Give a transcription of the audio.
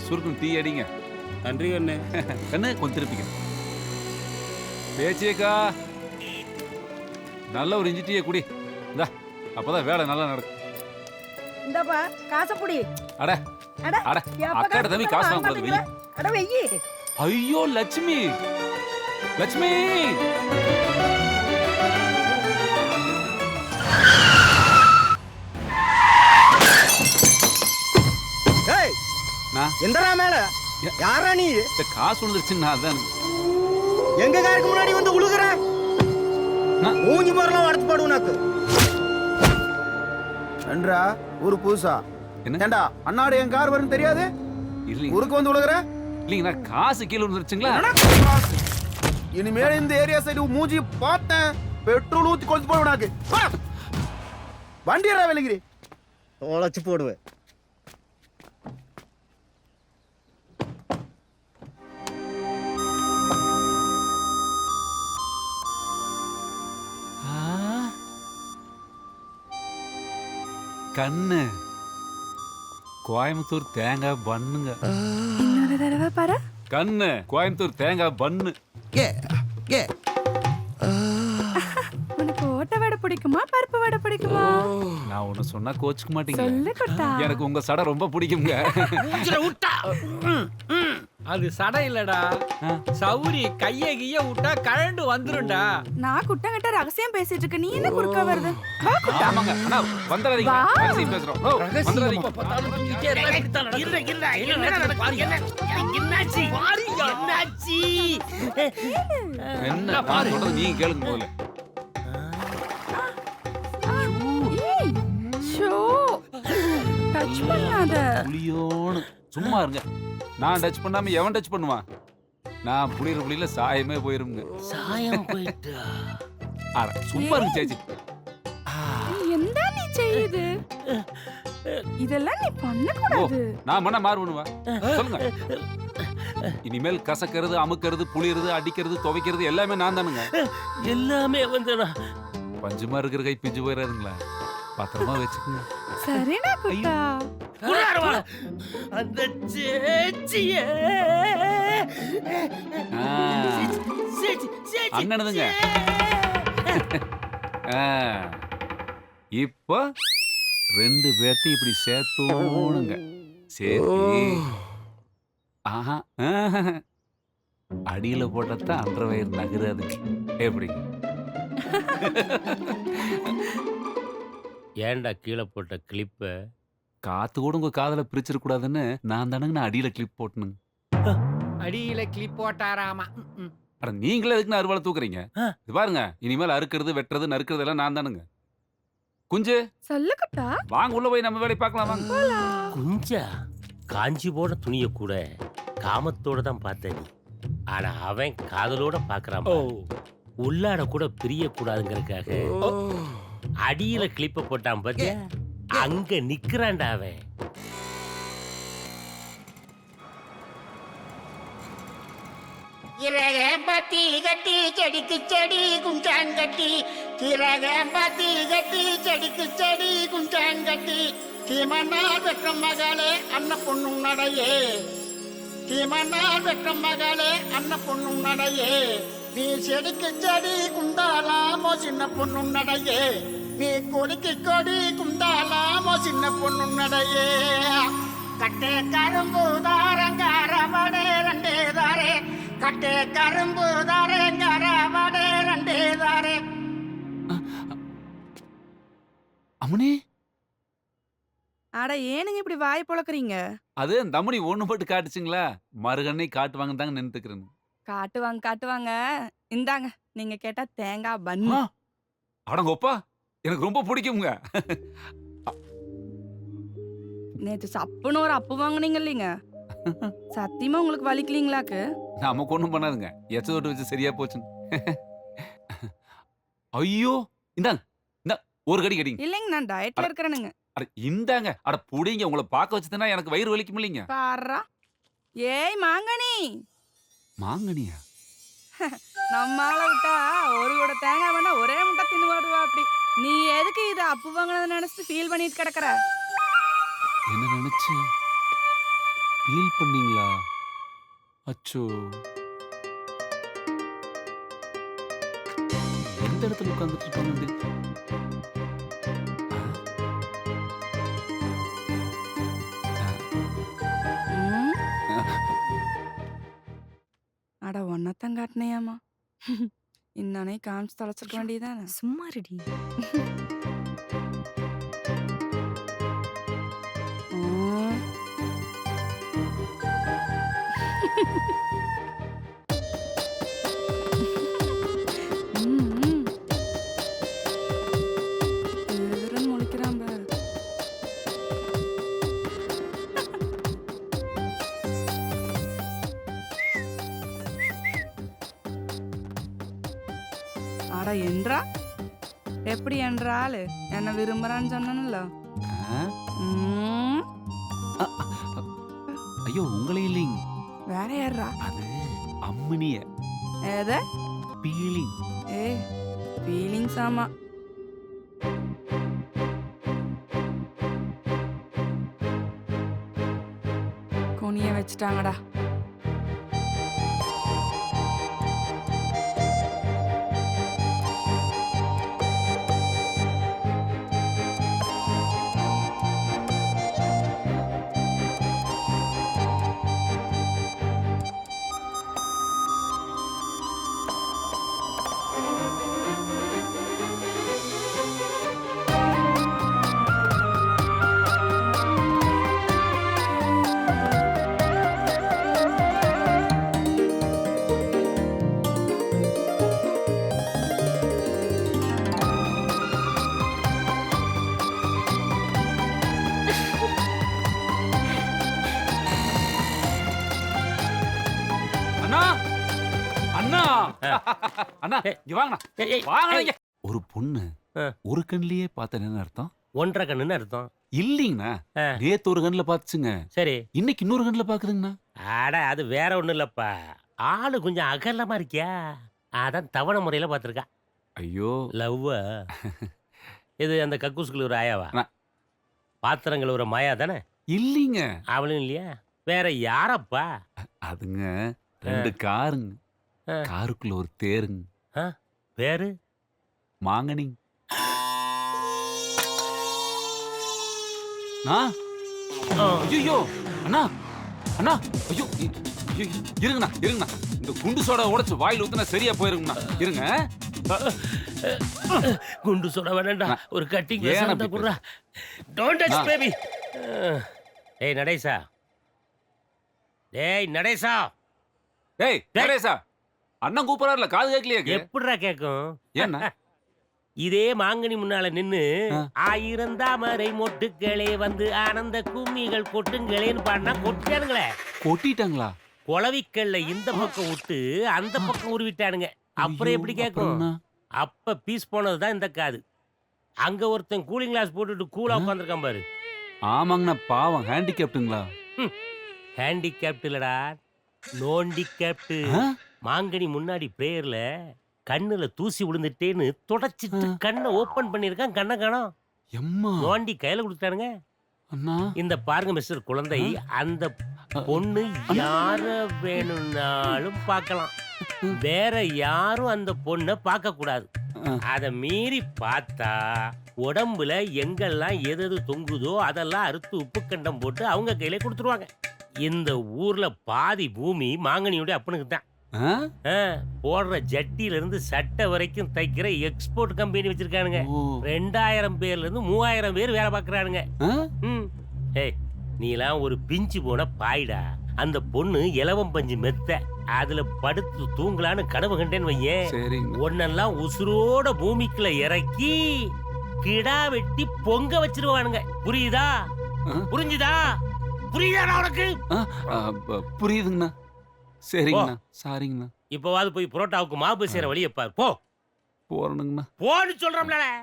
சுருக்கும் tea அடிங்க. நன்றி கண்ணு. கண்ணு கொஞ்சம் திருப்பிக்க. பேச்சியக்கா நல்ல ஒரு இஞ்சி டீயை குடி. இந்தா அப்பதான் வேலை நல்லா நடக்கும். இந்தப்பா காசப்புடி. அட அட அட அக்காட தம்பி காசு வாங்க கூடாது வெயி. அட வெயி. ஐயோ லட்சுமி லட்சுமி ஏய் நான் எந்தடா மேல யாரா நீ? இந்த காசு வந்துருச்சுன்னா அதான் எங்க காருக்கு முன்னாடி வந்து உழுகுற? மூஞ்சி மரலாம் வடத்து போடு உனக்கு. என்றா ஒரு புதுசா என்ன? ஏண்டா அண்ணாடு என் கார் வரும் தெரியாது? இல்லைங்க ஊருக்கு வந்து உழுகுற? இல்லைங்கண்ணா காசு கீழே வந்துருச்சுங்களா? இனிமேல் இந்த ஏரியா சைடு மூஞ்சி பார்த்தேன் பெட்ரோல் ஊத்தி கொளுத்து போடு உனக்கு. வண்டியரா விலகிரி தொலைச்சு போடுவேன். கண்ணு கோயம்புத்தூர் தேங்காய் பண்ணுங்க. இன்னொரு தடவை பாரு. கண்ணு கோயம்புத்தூர் தேங்காய் பண்ணு. உனக்கு ஓட்ட வடை பிடிக்குமா பருப்பு வடை பிடிக்குமா? நான் ஒண்ணு சொன்னா கோச்சுக்க மாட்டீங்க. சொல்லு குட்டா. எனக்கு உங்க சடை ரொம்ப பிடிக்குங்க. அது சடை இல்லடா, சௌரி. கைய கிய விட்டா கழண்டு வந்துரும்டா. நான் குட்டங்கிட்ட ரகசியம் பேசிட்டு இருக்க, நீ என்ன குறுக்க வருது? வா குட்டா. ஆமாங்க அண்ணா வந்துடாதீங்க. ரகசியம் பேசுறோம். நோ வந்துடாதீங்க. என்ன பாரு சொல்றது நீங்க கேளுங்க முதல்ல. ஏய் ஷோ டச் பண்ணாத. புளியோன்னு சும்மா இருங்க. நான் டச் பண்ணாம எவன் டச் பண்ணுவான்? நான் புளியிற புளியில சாயமே போயிருங்க. சாயம் போயிட்டு சும்மா இருங்க சேச்சி. என்ன நீ செய்யுது? இதெல்லாம் நீ பண்ண கூடாது. நான் மண்ண மாறுவனுவா சொல்லுங்க. இனிமேல் கசக்கிறது அமுக்கிறது புளியறது அடிக்கிறது துவைக்கிறது எல்லாமே நான் தானுங்க. எல்லாமே வந்துடா. பஞ்சுமா இருக்கிற கை பிஞ்சு போயிடாதுங்களா? பத்திரமா வச்சுக்கோங்க. சரிடா குட்டா. அந்த சேச்சிய அண்ணனுதுங்க. இப்போ ரெண்டு பேர்த்தையும் இப்படி சேர்த்தோணுங்க. சேர்த்து ஆஹா அடியில போட்டத்தான் அன்ற வயிறு நகராதுங்க. எப்படி ஏன்டா கீழே போட்ட கிளிப்ப காத்து கூட உங்க காதல பிரிச்சிட கூடாதுன்னு நான் தானுங்க நான் அடியில கிளிப் போட்டனுங்க. அடியில கிளிப் போட்டாராமா. அட நீங்களே எதுக்கு நான் அறுவாலை தூக்குறீங்க? இது பாருங்க, இனிமேல் அறுக்கிறது வெட்டுறது நறுக்கிறது எல்லாம் நான் தானுங்க. குஞ்சு சொல்லு குட்டா. வாங்க உள்ள போய் நம்ம வேலையை பார்க்கலாம் வாங்க. குஞ்சா காஞ்சி போன துணிய கூட காமத்தோட தான் பார்த்தேன். ஆனா அவன் காதலோட பாக்குறான். உள்ளாட கூட பிரிய கூடாதுங்கிறதுக்காக அடியில கிளிப்ப போட்டான் பாத்தியா? அங்க நிக்கிறான்டா அவன். கிரகம்பத்தி கட்டி செடிக்கு செடி குஞ்சாங்கட்டி, கிரகம்பத்தி கட்டி செடிக்கு செடி குஞ்சாங்கட்டி, தீமண்ணால் வெற்றம் மகளே அன்ன பொண்ணும் நடையே, தீமண்ணால் வெற்றம் மகளே அன்ன பொண்ணும் நடையே, நீ செடிக்கு செடி குந்தாலாமோ சின்ன பொண்ணும் நடையே, நீ கொடிக்கு கொடி குந்தாலாமோ சின்ன பொண்ணும் நடையே, கட்டே கரும்பு தாரங்காரவடே ரெண்டே தாரே, கட்டே கரும்பு தாரங்காரவடே ரெண்டே தாரே. அம்மனி அட ஏனுங்க இப்படி வாய் பொளக்குறீங்க? அது தம்மனி ஒண்ணு போட்டு காட்டுச்சுங்களா? மறுகண்ணை காட்டுவாங்க தாங்க நின்றுக்கிறேன். காட்டுவாங்க காட்டுவாங்க. இந்தாங்க நீங்க கேட்டா தேங்காய் பன்னு. அடங்கோப்பா எனக்கு ரொம்ப பிடிக்குங்க. நேத்து சப்புன்னு ஒரு அப்பு வாங்குனீங்க இல்லைங்க? சத்தியமா உங்களுக்கு வலிக்கலீங்களாக்கு? நமக்கு ஒண்ணும் பண்ணாதுங்க. எச்ச தொட்டு வச்சு சரியா போச்சுங்க. ஐயோ இந்தாங்க இந்த ஒரு கடி கடிங்க. இல்லைங்க நான் டயட்ல இருக்கிறேனுங்க. அட இந்தாங்க. அட புடிங்க. உங்களை பார்க்க வச்சதுன்னா எனக்கு வயிறு வலிக்கும் இல்லைங்க. பாரா. ஏய் மாங்கனி. மாங்கனியா? நம்மால விட்டா ஒரு கூட தேங்காய் பண்ணா ஒரே முட்டை தின்னுவாடுவா அப்படி. நீ எதுக்கு இது அப்பு வாங்கினதை நினைச்சு ஃபீல் பண்ணிட்டு கிடக்குற? என்ன நினைச்சு? ஃபீல் பண்ணீங்களா? அச்சோ, எந்த இடத்துல உட்கார்ந்துட்டு இருக்காங்க? ம். அட ஒன்னத்தான் காட்டினையாமா. இன்னனே காமிச்சு தொலைச்சிருக்க வேண்டியதானே. சும்மா ரெடி. முழிக்கிறான் பாரு. அட என்றா எப்படி என்றாலு என்ன விரும்புறான்னு சொன்னல. ஐயோ, உங்களே இல்லைங்க. வேற யாரா? அது அம்மினிய ஏத பீலிங். ஏ ஃபீலிங்ஸ் ஆமா. குனிய வச்சுட்டாங்கடா. அண்ணா, அண்ணா, அண்ணா, இங்க வாங்கண்ணா. ஏய், ஏய், வாங்கண்ணா ஏய். இங்க. ஒரு பொண்ணு ஆ. ஒரு கண்ணிலேயே பார்த்தேன், என்ன அர்த்தம்? ஒன்றரை கண்ணுன்னு அர்த்தம். இல்லீங்கண்ணா, ஆ. நேத்து ஒரு கண்ணுல பாத்துச்சுங்க, சரி. இன்னைக்கு இன்னொரு கண்ணுல பாக்குதுங்கண்ணா. அட அது வேற ஒண்ணும் இல்லப்பா. ஆளு கொஞ்சம் அகலமா இருக்கியா, அதான் தவணை முறையில பாத்திருக்கா. ஐயோ, லவ்வ இது அந்த கக்கூசுக்குள்ள ஒரு ஆயாவா? அண்ணா. பாத்திரங்கள் ஒரு மாயா தானே? இல்லீங்க, அவளும் இல்லையா? வேற யாரப்பா? அதுங்க 2 காருங்க. ஆ. காருக்குள்ள ஒரு தேருங்க. பேரு மாங்கனி. ஐயோ அண்ணா, அண்ணா, ஐயோ இருங்கண்ணா, இருங்கண்ணா, இந்த குண்டு சோடா உடைச்சு வாயில் ஊத்துனா சரியா போயிருங்கண்ணா. இருங்க. குண்டு சொல்ல வேணாம்டா, ஒரு கட்டிங் ஏன் வேஷம் அப்படி குடுறா. டோன்ட் டச் ஆ. பேபி. டேய் நடேசா, டேய் நடேசா, ஏய் நரேசா, அண்ணன் கூப்பிடறாருல, காது கேட்கலையே? எப்படிடா கேக்கும்? ஏன்னா இதே மாங்கனி முன்னால நின்னு ஆ. 1000 தாமரை மொட்டுக்களே வந்து ஆனந்த கும்மிகள் கொட்டுங்களேன்னு பாடினா கொட்டியானுங்களே. கொட்டிட்டாங்களா? குளவிக்கல்ல இந்த பக்கம் விட்டு அந்த பக்கம் உருவிட்டானுங்க. அப்புறம் எப்படி கேக்கும்? அப்புறம்னா? அப்ப பீஸ் போனதுதான் இந்த காது. அங்க ஒருத்தன் கூலிங் கிளாஸ் போட்டுட்டு கூலா உட்காந்துருக்கான் பாரு. ஆமாங்கண்ணா, பாவம் ஹேண்டிகேப்டுங்களா? ஹேண்டிகேப்ட் இல்லடா, நோண்டிகேப்ட். ஆ? மாங்கனி முன்னாடி பிரேயர்ல கண்ணுல தூசி விழுந்துட்டேன்னு தொடச்சிட்டு கண்ணை ஓபன் பண்ணிருக்கான், கண்ணை காணோம். எம்மா நோண்டி கையில கொடுத்தானுங்க. அண்ணா, இந்த பாருங்க மிஸ்டர் குழந்தை, அந்த பொண்ணு யார வேணும்னாலும் பார்க்கலாம், வேற யாரும் அந்த பொண்ணை பார்க்க கூடாது. அத மீறி பார்த்தா உடம்புல எங்கெல்லாம் எது எது தொங்குதோ அதெல்லாம் அறுத்து உப்பு கண்டம் போட்டு அவங்க கையில கொடுத்துருவாங்க. இந்த ஊர்ல பாதி பூமி மாங்கனியோட அப்பனுக்கு தான். ஆ? போடுற ஜட்டியில இருந்து சட்டை வரைக்கும் தைக்கிற எக்ஸ்போர்ட் கம்பெனி வச்சிருக்கானுங்க. ஓ. 2000 பேர்ல இருந்து 3000 பேர் வேலை பார்க்கறானுங்க. ஆ? ஏய், நீலாம் ஒரு பிஞ்சு போன பாய்டா. அந்த பொண்ணு இலவம் பஞ்சு மெத்த, அதுல படுத்து தூங்கலான்னு கனவு கண்டேன்னு வையேன். சரிங்க. ஒன்னெல்லாம் உசுரோட பூமிக்குள்ள இறக்கி கிடா வெட்டி பொங்க வச்சிருவானுங்க. புரியுதா? ஆ? புரிஞ்சுதா? புரியுதா உனக்கு? புரியுதுங்கண்ணா. சரிங்கண்ணா, சாரிங்கண்ணா. இப்பவாது போய் புரோட்டாவுக்கு மாவு செய்யற வழியை பாரு. போ போறணுங்கண்ணா. போன்னு சொல்றோம்ல.